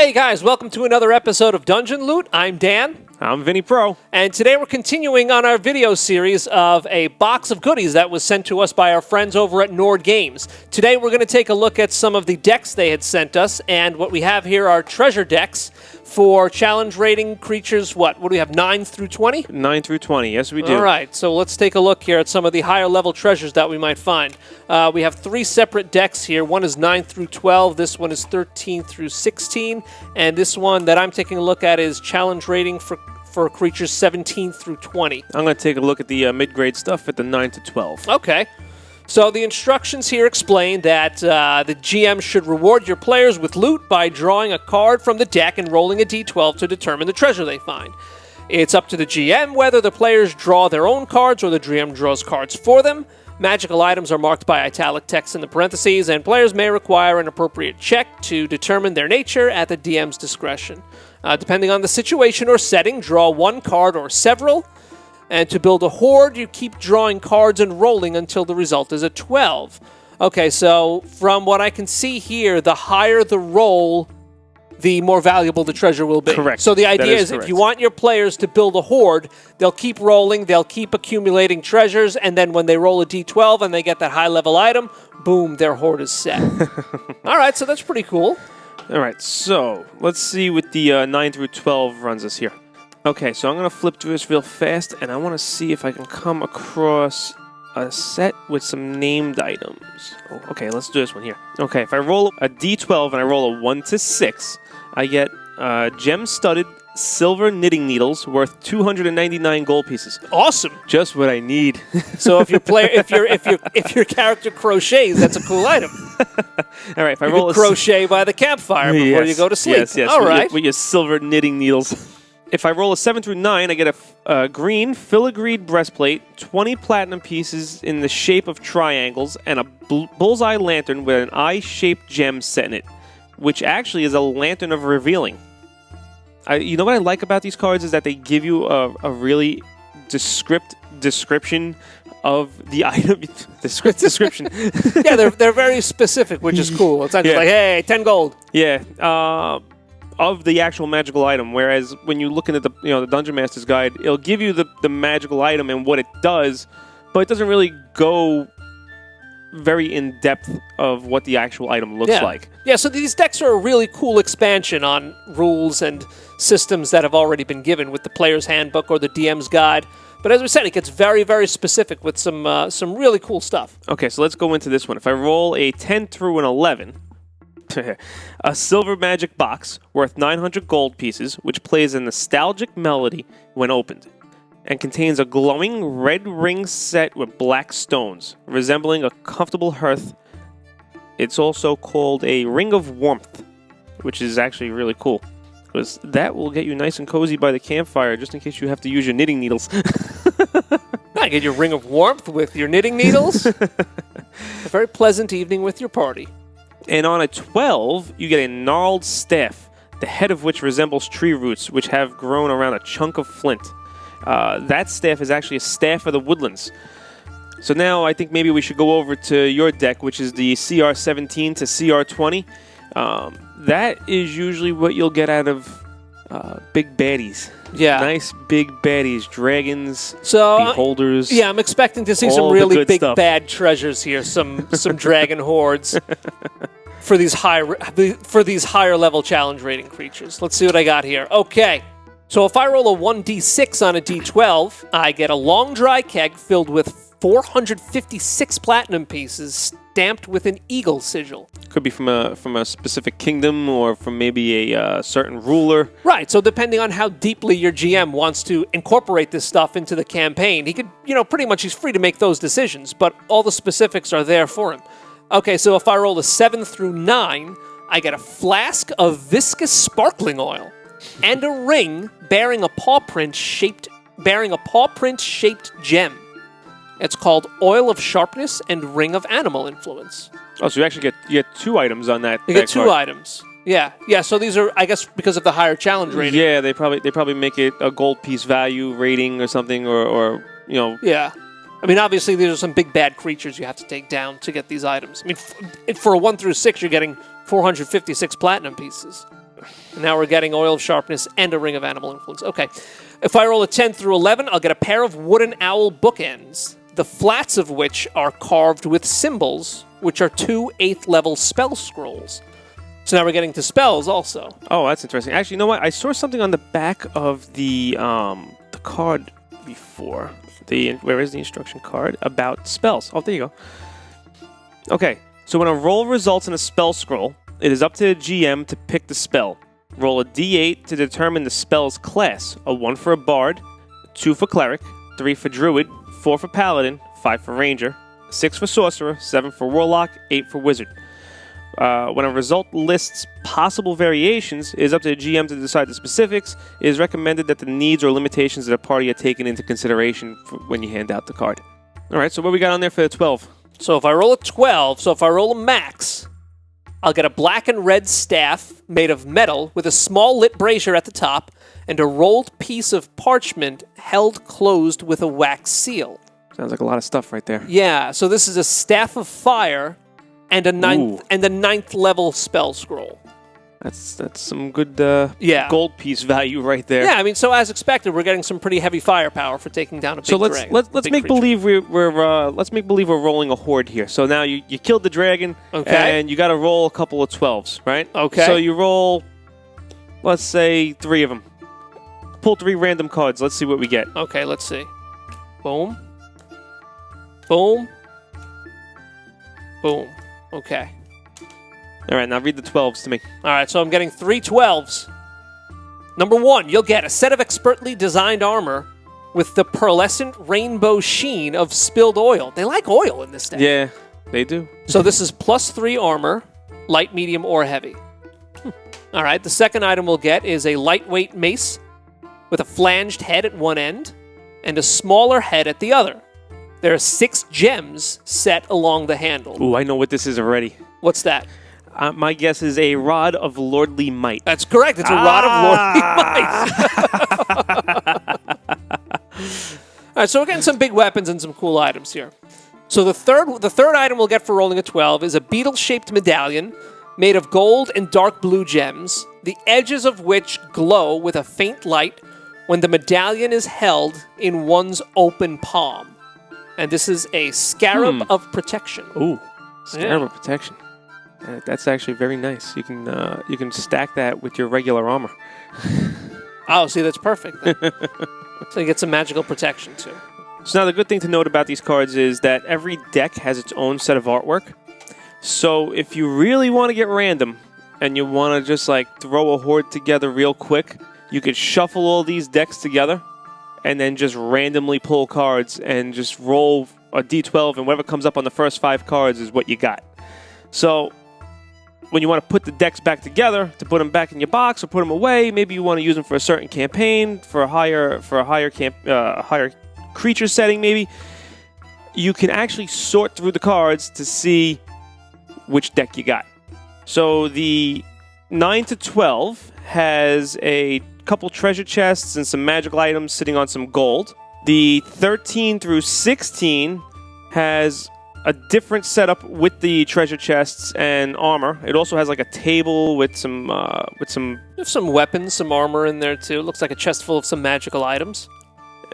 Hey guys, welcome to another episode of Dungeon Loot. I'm Dan. I'm Vinny Pro. And today we're continuing on our video series of a box of goodies that was sent to us by our friends over at Nord Games. Today we're going to take a look at some of the decks they had sent us, and what we have here are treasure decks for challenge rating creatures. What do we have, 9 through 20? 9 through 20, yes we do. All right, so let's take a look here at some of the higher level treasures that we might find. We have 3 separate decks here. One is 9 through 12, this one is 13 through 16, and this one that I'm taking a look at is challenge rating for creatures 17 through 20. I'm going to take a look at the mid-grade stuff at the 9 to 12. Okay. So the instructions here explain that the GM should reward your players with loot by drawing a card from the deck and rolling a d12 to determine the treasure they find. It's up to the GM whether the players draw their own cards or the GM draws cards for them. Magical items are marked by italic text in the parentheses, and players may require an appropriate check to determine their nature at the DM's discretion. Depending on the situation or setting, draw one card or several. And to build a hoard, you keep drawing cards and rolling until the result is a 12. Okay, so from what I can see here, the higher the roll, the more valuable the treasure will be. Correct. So the idea is if you want your players to build a hoard, they'll keep rolling, they'll keep accumulating treasures, and then when they roll a d12 and they get that high-level item, boom, their hoard is set. All right, so that's pretty cool. All right, so let's see what the 9 through 12 runs us here. Okay, so I'm going to flip through this real fast, and I want to see if I can come across a set with some named items. Oh, okay, let's do this one here. Okay, if I roll a d12 and I roll a 1 to 6, I get gem-studded silver knitting needles worth 299 gold pieces. Awesome. Just what I need. So if your character crochets, that's a cool item. All right, if I you roll can crochet by the campfire before you go to sleep. Yes. All right. With your silver knitting needles. If I roll a 7 through 9, I get a green filigreed breastplate, 20 platinum pieces in the shape of triangles, and a bullseye lantern with an eye-shaped gem set in it, which actually is a lantern of revealing. You know what I like about these cards is that they give you a really description of the item. Description. Yeah, they're very specific, which is cool. It's not just like, hey, 10 gold. Yeah. Of the actual magical item, whereas when you look into the Dungeon Master's Guide, it'll give you the magical item and what it does, but it doesn't really go very in depth of what the actual item looks like. Yeah, so these decks are a really cool expansion on rules and systems that have already been given with the Player's Handbook or the DM's Guide. But as we said, it gets very, very specific with some really cool stuff. Okay, so let's go into this one. If I roll a 10 through an 11, a silver magic box worth 900 gold pieces, which plays a nostalgic melody when opened, and contains a glowing red ring set with black stones, resembling a comfortable hearth. It's also called a ring of warmth, which is actually really cool, because that will get you nice and cozy by the campfire, just in case you have to use your knitting needles. I get your ring of warmth with your knitting needles. A very pleasant evening with your party. And on a 12, you get a gnarled staff, the head of which resembles tree roots, which have grown around a chunk of flint. That staff is actually a staff of the woodlands. So now I think maybe we should go over to your deck, which is the CR17 to CR20. That is usually what you'll get out of big baddies. Yeah. Nice big baddies, dragons, so, beholders. Yeah, I'm expecting to see some really big bad treasures here, some dragon hordes for these higher level challenge rating creatures. Let's see what I got here. Okay. So if I roll a 1d6 on a d12, I get a long dry keg filled with 456 platinum pieces stamped with an eagle sigil. Could be from a specific kingdom or from maybe a certain ruler. Right, so depending on how deeply your GM wants to incorporate this stuff into the campaign, he could, pretty much he's free to make those decisions, but all the specifics are there for him. Okay, so if I roll a 7 through 9, I get a flask of viscous sparkling oil and a ring bearing a paw print shaped gem. It's called Oil of Sharpness and Ring of Animal Influence. Oh, so you actually get 2 items on that. You get 2 items. Yeah. So these are, I guess, because of the higher challenge rating. Yeah, they probably make it a gold piece value rating or something, or Yeah. I mean, obviously, these are some big bad creatures you have to take down to get these items. I mean, for a 1 through 6, you're getting 456 platinum pieces. Now we're getting Oil of Sharpness and a Ring of Animal Influence. Okay. If I roll a 10 through 11, I'll get a pair of wooden owl bookends, the flats of which are carved with symbols, which are 2 8th level spell scrolls. So now we're getting to spells also. Oh, that's interesting. Actually, you know what? I saw something on the back of the card before. Where is the instruction card? About spells. Oh, there you go. Okay, so when a roll results in a spell scroll, it is up to the GM to pick the spell. Roll a d8 to determine the spell's class. A 1 for a bard, 2 for cleric, 3 for druid, 4 for paladin, 5 for ranger, 6 for sorcerer, 7 for warlock, 8 for wizard. When a result lists possible variations, it is up to the GM to decide the specifics. It is recommended that the needs or limitations of the party are taken into consideration when you hand out the card. All right, so what we got on there for the 12? So if I roll a 12, so if I roll a max, I'll get a black and red staff made of metal with a small lit brazier at the top and a rolled piece of parchment held closed with a wax seal. Sounds like a lot of stuff right there. Yeah, so this is a staff of fire and a ninth level spell scroll. That's some good gold piece value right there. Yeah, I mean, so as expected, we're getting some pretty heavy firepower for taking down a big dragon. Let's make believe we're rolling a horde here. So now you killed the dragon, and you got to roll a couple of 12s, right? Okay. So you roll, let's say 3 of them. Pull 3 random cards. Let's see what we get. Okay, let's see. Boom. Boom. Boom. Okay. All right, now read the 12s to me. All right, so I'm getting 3 12s. Number 1, you'll get a set of expertly designed armor with the pearlescent rainbow sheen of spilled oil. They like oil in this deck. Yeah, they do. So this is +3 armor, light, medium, or heavy. All right, the second item we'll get is a lightweight mace with a flanged head at one end and a smaller head at the other. There are 6 gems set along the handle. Ooh, I know what this is already. What's that? My guess is a Rod of Lordly Might. That's correct. It's a Rod of Lordly Might. All right, so we're getting some big weapons and some cool items here. So the third item we'll get for rolling a 12 is a beetle-shaped medallion made of gold and dark blue gems, the edges of which glow with a faint light when the medallion is held in one's open palm. And this is a Scarab of Protection. Ooh, Scarab of Protection. That's actually very nice. You can stack that with your regular armor. Oh, see, that's perfect. So you get some magical protection, too. So now the good thing to note about these cards is that every deck has its own set of artwork. So if you really want to get random and you want to just like throw a horde together real quick, you could shuffle all these decks together and then just randomly pull cards and just roll a d12, and whatever comes up on the first 5 cards is what you got. So when you want to put the decks back together, to put them back in your box or put them away, maybe you want to use them for a certain campaign, for a higher creature setting maybe, you can actually sort through the cards to see which deck you got. So the 9 to 12 has a couple treasure chests and some magical items sitting on some gold. The 13 through 16 has a different setup with the treasure chests and armor. It also has like a table with some There's some weapons, some armor in there too. Looks like a chest full of some magical items.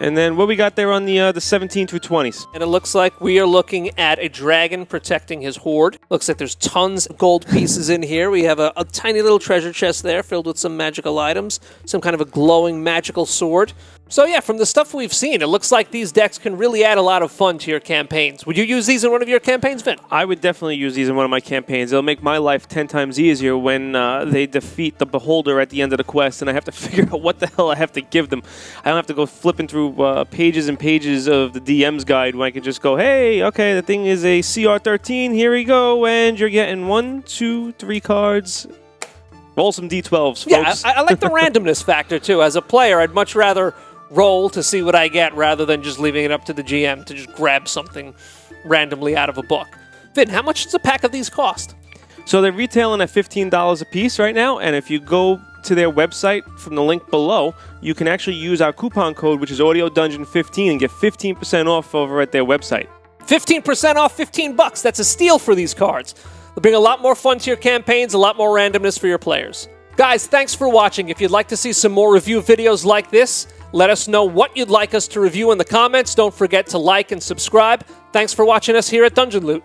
And then what we got there on the 17 through 20s? And it looks like we are looking at a dragon protecting his horde. Looks like there's tons of gold pieces in here. We have a tiny little treasure chest there filled with some magical items, some kind of a glowing magical sword. So yeah, from the stuff we've seen, it looks like these decks can really add a lot of fun to your campaigns. Would you use these in one of your campaigns, Vin? I would definitely use these in one of my campaigns. It'll make my life 10 times easier when they defeat the Beholder at the end of the quest, and I have to figure out what the hell I have to give them. I don't have to go flipping through pages and pages of the DM's guide when I can just go, hey, okay, the thing is a CR13, here we go, and you're getting 1, 2, 3 cards. Roll some D12s, folks. Yeah, I like the randomness factor, too. As a player, I'd much rather roll to see what I get rather than just leaving it up to the GM to just grab something randomly out of a book. Vin, how much does a pack of these cost? So they're retailing at $15 a piece right now, and if you go to their website from the link below, you can actually use our coupon code, which is AudioDungeon15, and get 15% off over at their website. 15% off, $15. That's a steal for these cards. They'll bring a lot more fun to your campaigns, a lot more randomness for your players. Guys, thanks for watching. If you'd like to see some more review videos like this, let us know what you'd like us to review in the comments. Don't forget to like and subscribe. Thanks for watching us here at Dungeon Loot.